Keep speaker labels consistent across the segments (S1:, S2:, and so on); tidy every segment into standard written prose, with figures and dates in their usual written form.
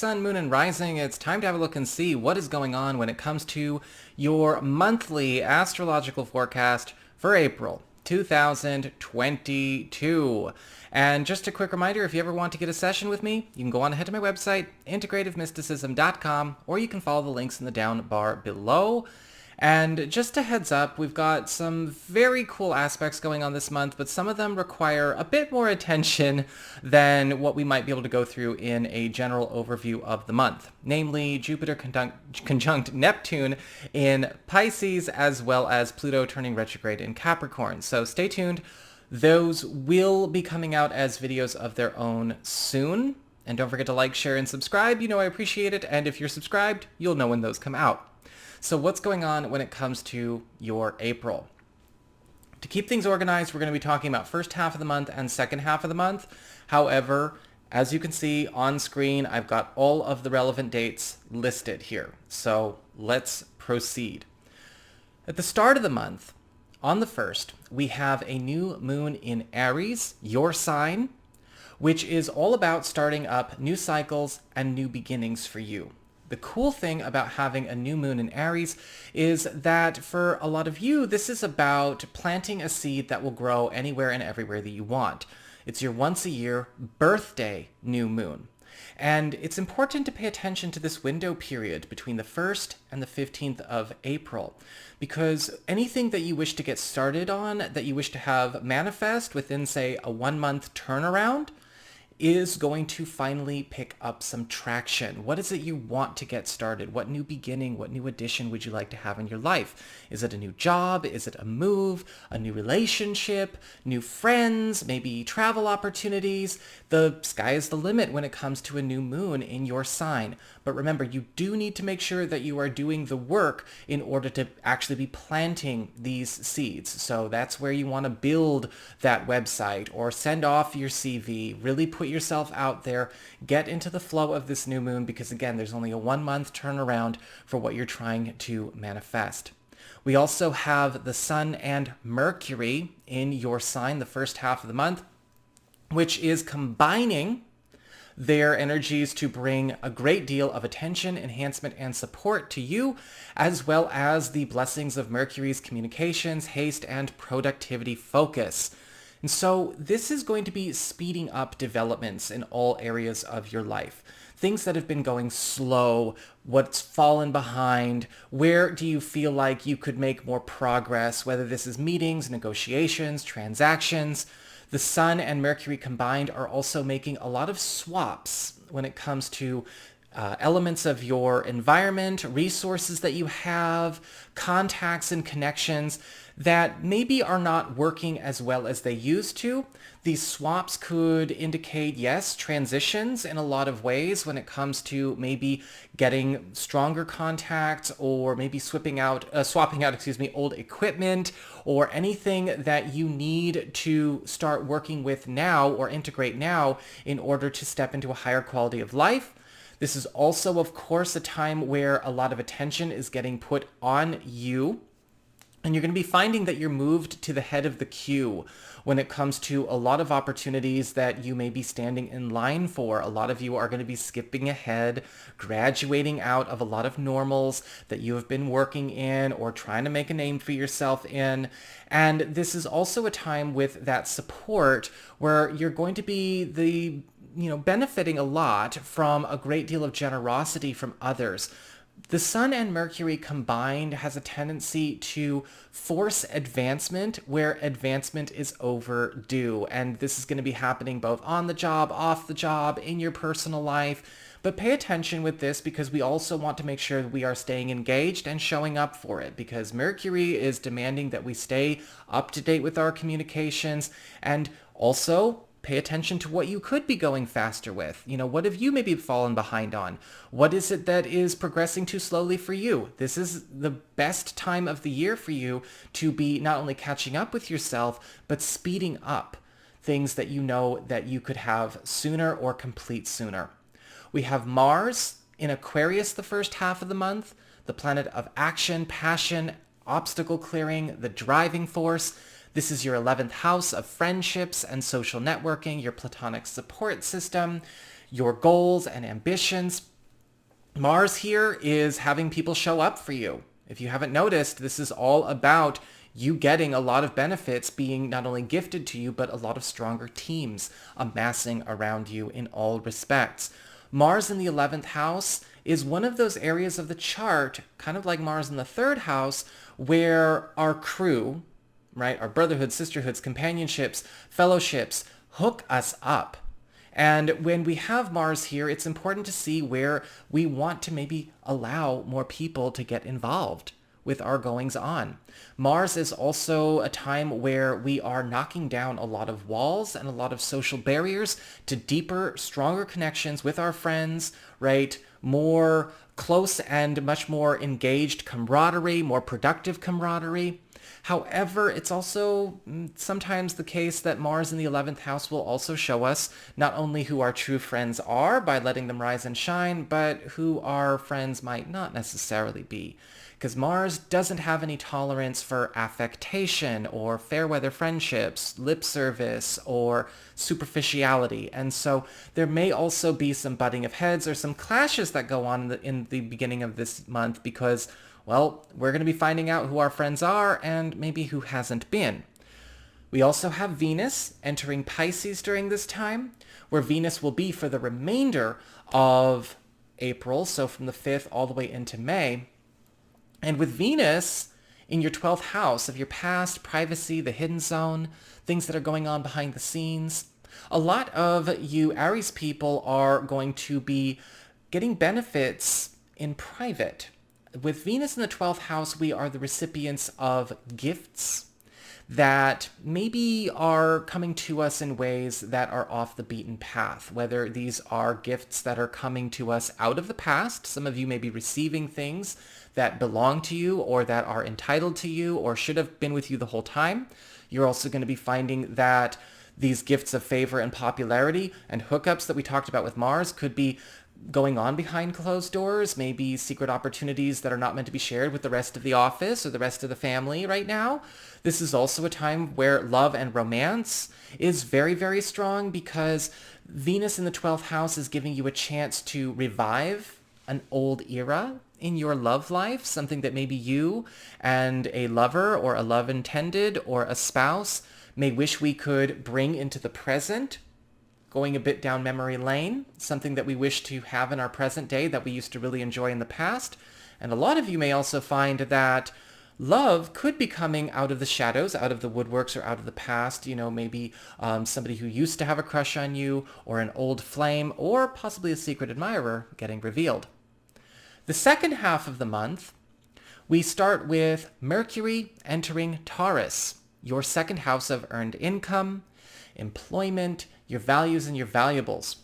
S1: sun, moon, and rising, it's time to have a look and see what is going on when it comes to your monthly astrological forecast for April 2022. And just a quick reminder, if you ever want to get a session with me, you can go on ahead to my website, integrativemysticism.com, or you can follow the links in the down bar below. And just a heads up, we've got some very cool aspects going on this month, but some of them require a bit more attention than what we might be able to go through in a general overview of the month. Namely, Jupiter conjunct Neptune in Pisces, as well as Pluto turning retrograde in Capricorn. So stay tuned. Those will be coming out as videos of their own soon. And don't forget to like, share, and subscribe. You know I appreciate it. And if you're subscribed, you'll know when those come out. So what's going on when it comes to your April? To keep things organized, we're going to be talking about first half of the month and second half of the month. However, as you can see on screen, I've got all of the relevant dates listed here. So let's proceed. At the start of the month, on the 1st, we have a new moon in Aries, your sign, which is all about starting up new cycles and new beginnings for you. The cool thing about having a new moon in Aries is that for a lot of you, this is about planting a seed that will grow anywhere and everywhere that you want. It's your once a year birthday new moon. And it's important to pay attention to this window period between the 1st and the 15th of April, because anything that you wish to get started on, that you wish to have manifest within, say, a 1-month turnaround, is going to finally pick up some traction. What is it you want to get started? What new beginning, what new addition would you like to have in your life? Is it a new job? Is it a move? A new relationship? New friends? Maybe travel opportunities? The sky is the limit when it comes to a new moon in your sign. But remember, you do need to make sure that you are doing the work in order to actually be planting these seeds. So that's where you want to build that website or send off your CV, really put yourself out there, get into the flow of this new moon, because again, there's only a 1-month turnaround for what you're trying to manifest. We also have the Sun and Mercury in your sign the first half of the month, which is combining their energies to bring a great deal of attention, enhancement, and support to you, as well as the blessings of Mercury's communications, haste, and productivity focus. And so this is going to be speeding up developments in all areas of your life. Things that have been going slow, what's fallen behind, where do you feel like you could make more progress, whether this is meetings, negotiations, transactions. The Sun and Mercury combined are also making a lot of swaps when it comes to elements of your environment, resources that you have, contacts and connections that maybe are not working as well as they used to. These swaps could indicate, yes, transitions in a lot of ways when it comes to maybe getting stronger contacts, or maybe swapping out, old equipment, or anything that you need to start working with now or integrate now in order to step into a higher quality of life. This is also, of course, a time where a lot of attention is getting put on you. And you're going to be finding that you're moved to the head of the queue when it comes to a lot of opportunities that you may be standing in line for. A lot of you are going to be skipping ahead, graduating out of a lot of normals that you have been working in or trying to make a name for yourself in. And this is also a time with that support where you're going to be benefiting a lot from a great deal of generosity from others. The Sun and Mercury combined has a tendency to force advancement where advancement is overdue. And this is going to be happening both on the job, off the job, in your personal life. But pay attention with this, because we also want to make sure that we are staying engaged and showing up for it, because Mercury is demanding that we stay up to date with our communications, and also pay attention to what you could be going faster with. What have you maybe fallen behind on? What is it that is progressing too slowly for you? This is the best time of the year for you to be not only catching up with yourself, but speeding up things that you know that you could have sooner or complete sooner. We have Mars in Aquarius the first half of the month, the planet of action, passion, obstacle clearing, the driving force. This is your 11th house of friendships and social networking, your platonic support system, your goals and ambitions. Mars here is having people show up for you. If you haven't noticed, this is all about you getting a lot of benefits being not only gifted to you, but a lot of stronger teams amassing around you in all respects. Mars in the 11th house is one of those areas of the chart, kind of like Mars in the 3rd house, where our crew, right, our brotherhoods, sisterhoods, companionships, fellowships, hook us up. And when we have Mars here, it's important to see where we want to maybe allow more people to get involved with our goings on. Mars is also a time where we are knocking down a lot of walls and a lot of social barriers to deeper, stronger connections with our friends, right? More close and much more engaged camaraderie, more productive camaraderie. However, it's also sometimes the case that Mars in the 11th house will also show us not only who our true friends are by letting them rise and shine, but who our friends might not necessarily be. Because Mars doesn't have any tolerance for affectation or fair weather friendships, lip service, or superficiality. And so there may also be some butting of heads or some clashes that go on in the beginning of this month because, well, we're going to be finding out who our friends are and maybe who hasn't been. We also have Venus entering Pisces during this time, where Venus will be for the remainder of April, so from the 5th all the way into May. And with Venus in your 12th house of your past, privacy, the hidden zone, things that are going on behind the scenes, a lot of you Aries people are going to be getting benefits in private. With Venus in the 12th house, we are the recipients of gifts that maybe are coming to us in ways that are off the beaten path, whether these are gifts that are coming to us out of the past. Some of you may be receiving things that belong to you or that are entitled to you or should have been with you the whole time. You're also going to be finding that these gifts of favor and popularity and hookups that we talked about with Mars could be going on behind closed doors, maybe secret opportunities that are not meant to be shared with the rest of the office or the rest of the family right now. This is also a time where love and romance is very, very strong because Venus in the 12th house is giving you a chance to revive an old era in your love life, something that maybe you and a lover or a love intended or a spouse may wish we could bring into the present, going a bit down memory lane, something that we wish to have in our present day that we used to really enjoy in the past. And a lot of you may also find that love could be coming out of the shadows, out of the woodworks, or out of the past. You know, maybe somebody who used to have a crush on you, or an old flame, or possibly a secret admirer getting revealed. The second half of the month, we start with Mercury entering Taurus, your second house of earned income, employment, your values and your valuables.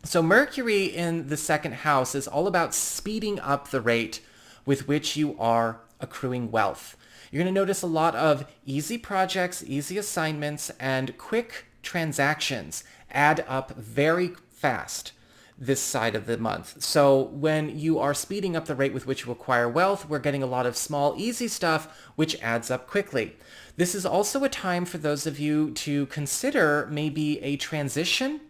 S1: So Mercury in the second house is all about speeding up the rate with which you are accruing wealth. You're going to notice a lot of easy projects, easy assignments, and quick transactions add up very fast this side of the month. So when you are speeding up the rate with which you acquire wealth, we're getting a lot of small, easy stuff, which adds up quickly. This is also a time for those of you to consider maybe a transition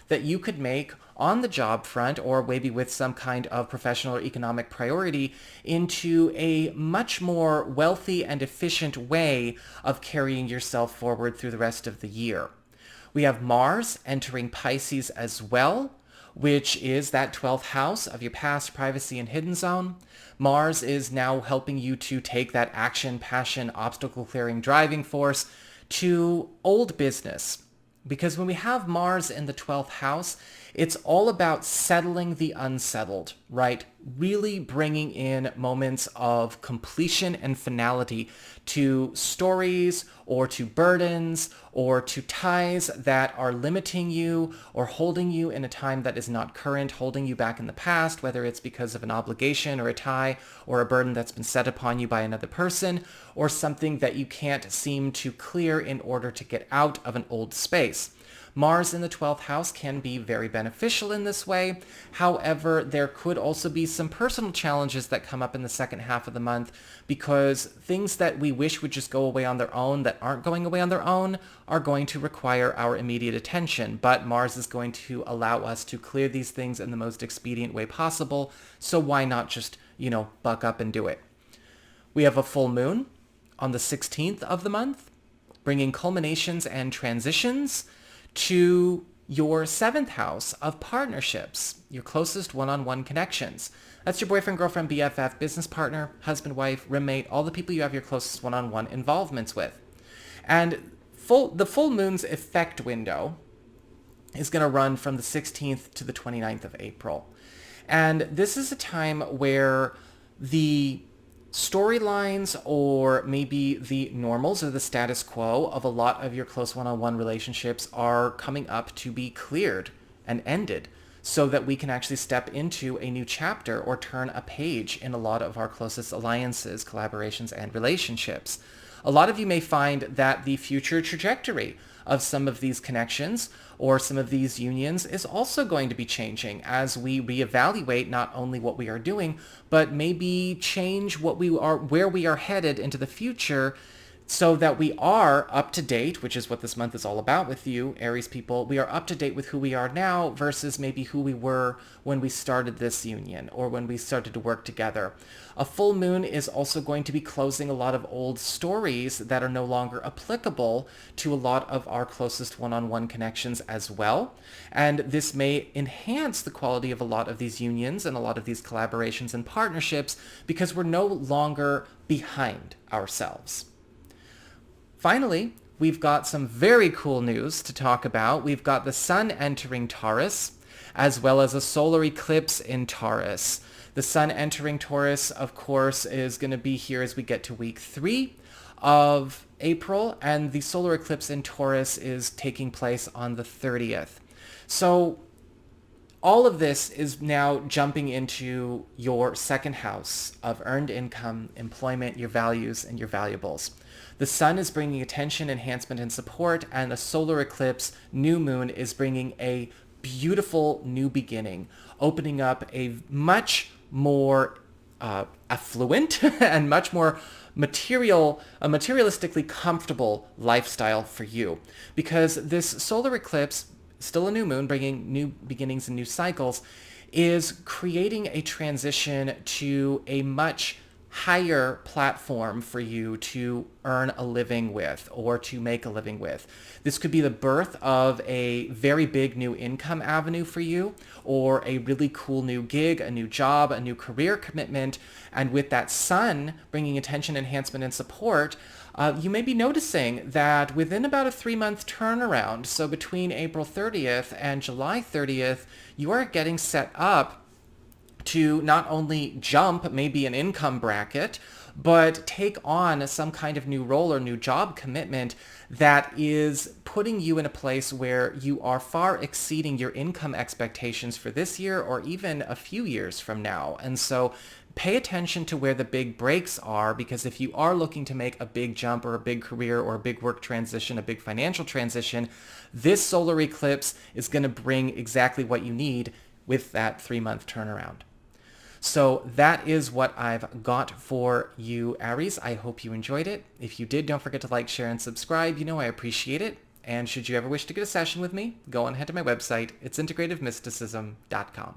S1: that you could make on the job front or maybe with some kind of professional or economic priority into a much more wealthy and efficient way of carrying yourself forward through the rest of the year. We have Mars entering Pisces as well, which is that 12th house of your past, privacy, and hidden zone. Mars is now helping you to take that action, passion, obstacle-clearing driving force to old business. Because when we have Mars in the 12th house, it's all about settling the unsettled, right? Really bringing in moments of completion and finality to stories or to burdens or to ties that are limiting you or holding you in a time that is not current, holding you back in the past, whether it's because of an obligation or a tie or a burden that's been set upon you by another person or something that you can't seem to clear in order to get out of an old space. Mars in the 12th house can be very beneficial in this way. However, there could also be some personal challenges that come up in the second half of the month because things that we wish would just go away on their own that aren't going away on their own are going to require our immediate attention. But Mars is going to allow us to clear these things in the most expedient way possible. So why not just, buck up and do it? We have a full moon on the 16th of the month, bringing culminations and transitions to your 7th house of partnerships, your closest one-on-one connections. That's your boyfriend, girlfriend, BFF, business partner, husband, wife, roommate, all the people you have your closest one-on-one involvements with. And the full moon's effect window is going to run from the 16th to the 29th of April. And this is a time where the storylines or maybe the normals or the status quo of a lot of your close one-on-one relationships are coming up to be cleared and ended so that we can actually step into a new chapter or turn a page in a lot of our closest alliances, collaborations, and relationships. A lot of you may find that the future trajectory of some of these connections or some of these unions is also going to be changing as we reevaluate not only what we are doing, but maybe change where we are headed into the future so that we are up to date, which is what this month is all about with you, Aries people. We are up to date with who we are now versus maybe who we were when we started this union or when we started to work together. A full moon is also going to be closing a lot of old stories that are no longer applicable to a lot of our closest one-on-one connections as well. And this may enhance the quality of a lot of these unions and a lot of these collaborations and partnerships because we're no longer behind ourselves. Finally, we've got some very cool news to talk about. We've got the sun entering Taurus, as well as a solar eclipse in Taurus. The sun entering Taurus, of course, is going to be here as we get to week 3 of April, and the solar eclipse in Taurus is taking place on the 30th. So all of this is now jumping into your second house of earned income, employment, your values, and your valuables. The sun is bringing attention, enhancement, and support, and the solar eclipse, new moon, is bringing a beautiful new beginning, opening up a much more affluent and much more materialistically comfortable lifestyle for you. Because this solar eclipse, still a new moon, bringing new beginnings and new cycles, is creating a transition to a much higher platform for you to earn a living with or to make a living with. This could be the birth of a very big new income avenue for you or a really cool new gig, a new job, a new career commitment. And with that sun bringing attention, enhancement, and support, you may be noticing that within about a 3-month turnaround, so between April 30th and July 30th, you are getting set up to not only jump maybe an income bracket, but take on some kind of new role or new job commitment that is putting you in a place where you are far exceeding your income expectations for this year or even a few years from now. And so pay attention to where the big breaks are, because if you are looking to make a big jump or a big career or a big work transition, a big financial transition, this solar eclipse is going to bring exactly what you need with that 3-month turnaround. So that is what I've got for you, Aries. I hope you enjoyed it. If you did, don't forget to like, share, and subscribe. I appreciate it. And should you ever wish to get a session with me, go on ahead to my website. It's integrativemysticism.com.